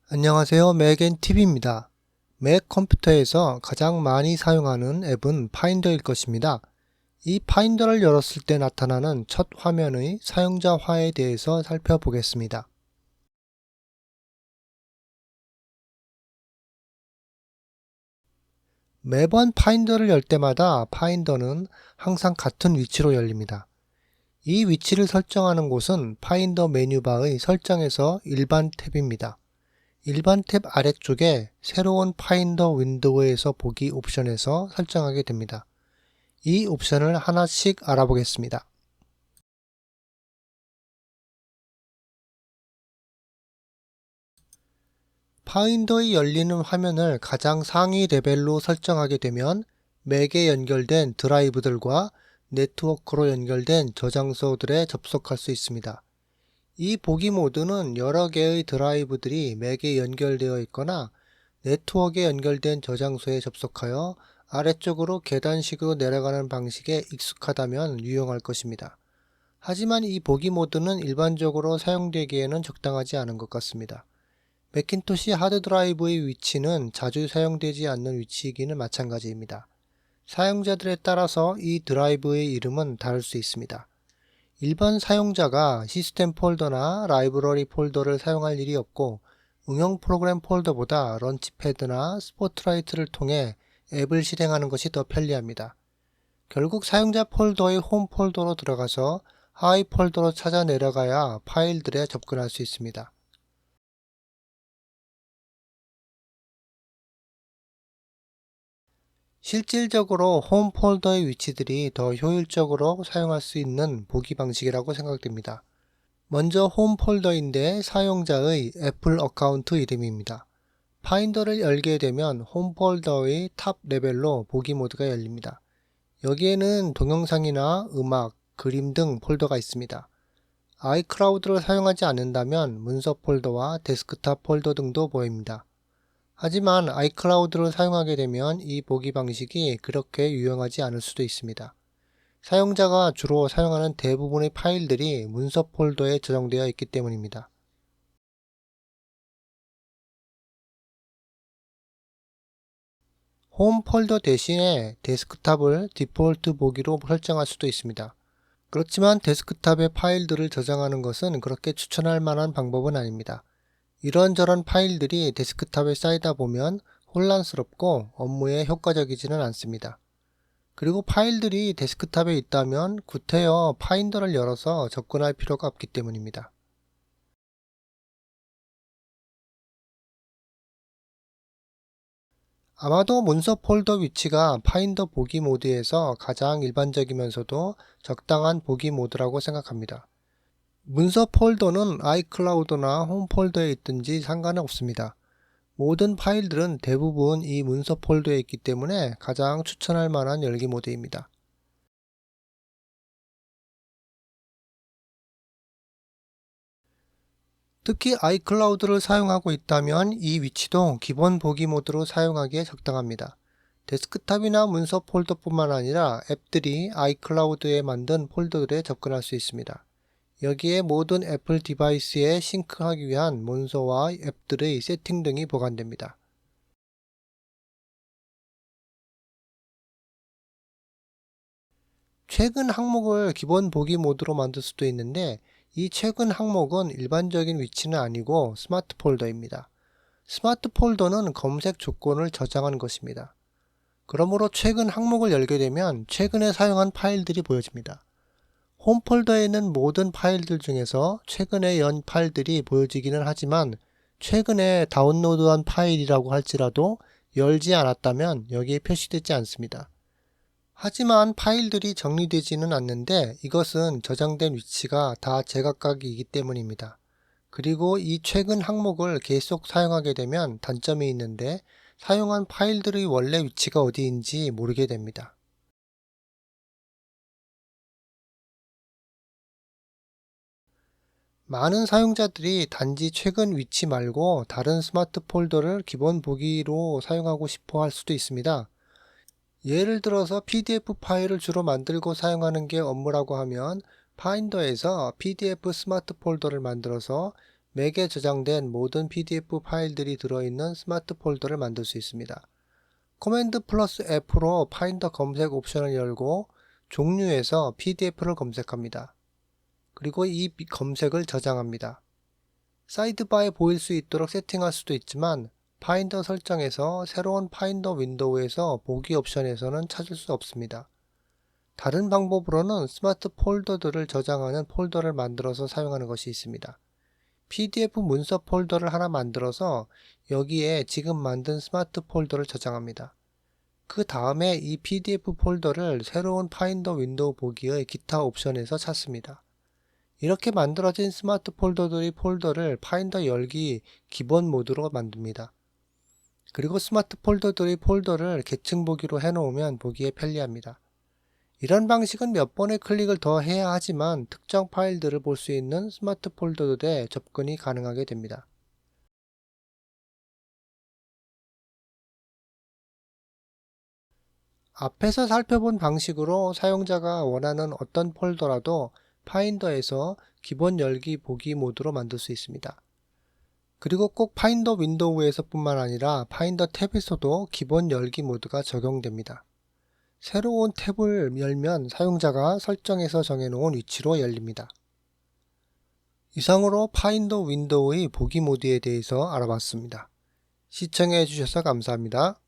안녕하세요. 맥앤TV입니다. 맥 컴퓨터에서 가장 많이 사용하는 앱은 파인더일 것입니다. 이 파인더를 열었을 때 나타나는 첫 화면의 사용자화에 대해서 살펴보겠습니다. 매번 파인더를 열 때마다 파인더는 항상 같은 위치로 열립니다. 이 위치를 설정하는 곳은 파인더 메뉴바의 설정에서 일반 탭입니다. 일반 탭 아래쪽에 새로운 파인더 윈도우에서 보기 옵션에서 설정하게 됩니다. 이 옵션을 하나씩 알아보겠습니다. 파인더의 열리는 화면을 가장 상위 레벨로 설정하게 되면 맥에 연결된 드라이브들과 네트워크로 연결된 저장소들에 접속할 수 있습니다. 이 보기 모드는 여러 개의 드라이브들이 맥에 연결되어 있거나 네트워크에 연결된 저장소에 접속하여 아래쪽으로 계단식으로 내려가는 방식에 익숙하다면 유용할 것입니다. 하지만 이 보기 모드는 일반적으로 사용되기에는 적당하지 않은 것 같습니다. 매킨토시 하드드라이브의 위치는 자주 사용되지 않는 위치이기는 마찬가지입니다. 사용자들에 따라서 이 드라이브의 이름은 다를 수 있습니다. 일반 사용자가 시스템 폴더나 라이브러리 폴더를 사용할 일이 없고 응용 프로그램 폴더보다 런치패드나 스포트라이트를 통해 앱을 실행하는 것이 더 편리합니다. 결국 사용자 폴더의 홈 폴더로 들어가서 하위 폴더로 찾아 내려가야 파일들에 접근할 수 있습니다. 실질적으로 홈 폴더의 위치들이 더 효율적으로 사용할 수 있는 보기 방식이라고 생각됩니다. 먼저 홈 폴더인데 사용자의 애플 어카운트 이름입니다. 파인더를 열게 되면 홈 폴더의 탑 레벨로 보기 모드가 열립니다. 여기에는 동영상이나 음악, 그림 등 폴더가 있습니다. 아이클라우드를 사용하지 않는다면 문서 폴더와 데스크탑 폴더 등도 보입니다. 하지만 아이클라우드를 사용하게 되면 이 보기 방식이 그렇게 유용하지 않을 수도 있습니다. 사용자가 주로 사용하는 대부분의 파일들이 문서 폴더에 저장되어 있기 때문입니다. 홈 폴더 대신에 데스크탑을 디폴트 보기로 설정할 수도 있습니다. 그렇지만 데스크탑에 파일들을 저장하는 것은 그렇게 추천할 만한 방법은 아닙니다. 이런저런 파일들이 데스크탑에 쌓이다 보면 혼란스럽고 업무에 효과적이지는 않습니다. 그리고 파일들이 데스크탑에 있다면 구태여 파인더를 열어서 접근할 필요가 없기 때문입니다. 아마도 문서 폴더 위치가 파인더 보기 모드에서 가장 일반적이면서도 적당한 보기 모드라고 생각합니다. 문서 폴더는 아이클라우드나 홈 폴더에 있든지 상관은 없습니다. 모든 파일들은 대부분 이 문서 폴더에 있기 때문에 가장 추천할 만한 열기 모드입니다. 특히 아이클라우드를 사용하고 있다면 이 위치도 기본 보기 모드로 사용하기에 적당합니다. 데스크탑이나 문서 폴더뿐만 아니라 앱들이 아이클라우드에 만든 폴더들에 접근할 수 있습니다. 여기에 모든 애플 디바이스에 싱크하기 위한 문서와 앱들의 세팅 등이 보관됩니다. 최근 항목을 기본 보기 모드로 만들 수도 있는데 이 최근 항목은 일반적인 위치는 아니고 스마트 폴더입니다. 스마트 폴더는 검색 조건을 저장한 것입니다. 그러므로 최근 항목을 열게 되면 최근에 사용한 파일들이 보여집니다. 홈 폴더에 있는 모든 파일들 중에서 최근에 연 파일들이 보여지기는 하지만 최근에 다운로드한 파일이라고 할지라도 열지 않았다면 여기에 표시되지 않습니다. 하지만 파일들이 정리되지는 않는데 이것은 저장된 위치가 다 제각각이기 때문입니다. 그리고 이 최근 항목을 계속 사용하게 되면 단점이 있는데 사용한 파일들의 원래 위치가 어디인지 모르게 됩니다. 많은 사용자들이 단지 최근 위치 말고 다른 스마트 폴더를 기본 보기로 사용하고 싶어 할 수도 있습니다. 예를 들어서 PDF 파일을 주로 만들고 사용하는 게 업무라고 하면 파인더에서 PDF 스마트 폴더를 만들어서 맥에 저장된 모든 PDF 파일들이 들어있는 스마트 폴더를 만들 수 있습니다. 커맨드 플러스 F로 파인더 검색 옵션을 열고 종류에서 PDF를 검색합니다. 그리고 이 검색을 저장합니다. 사이드바에 보일 수 있도록 세팅할 수도 있지만 파인더 설정에서 새로운 파인더 윈도우에서 보기 옵션에서는 찾을 수 없습니다. 다른 방법으로는 스마트 폴더들을 저장하는 폴더를 만들어서 사용하는 것이 있습니다. PDF 문서 폴더를 하나 만들어서 여기에 지금 만든 스마트 폴더를 저장합니다. 그 다음에 이 PDF 폴더를 새로운 파인더 윈도우 보기의 기타 옵션에서 찾습니다. 이렇게 만들어진 스마트 폴더들이 폴더를 파인더 열기 기본 모드로 만듭니다. 그리고 스마트 폴더들이 폴더를 계층 보기로 해놓으면 보기에 편리합니다. 이런 방식은 몇 번의 클릭을 더 해야 하지만 특정 파일들을 볼 수 있는 스마트 폴더들에 접근이 가능하게 됩니다. 앞에서 살펴본 방식으로 사용자가 원하는 어떤 폴더라도 파인더에서 기본 열기 보기 모드로 만들 수 있습니다. 그리고 꼭 파인더 윈도우에서 뿐만 아니라 파인더 탭에서도 기본 열기 모드가 적용됩니다. 새로운 탭을 열면 사용자가 설정해서 정해놓은 위치로 열립니다. 이상으로 파인더 윈도우의 보기 모드에 대해서 알아봤습니다. 시청해 주셔서 감사합니다.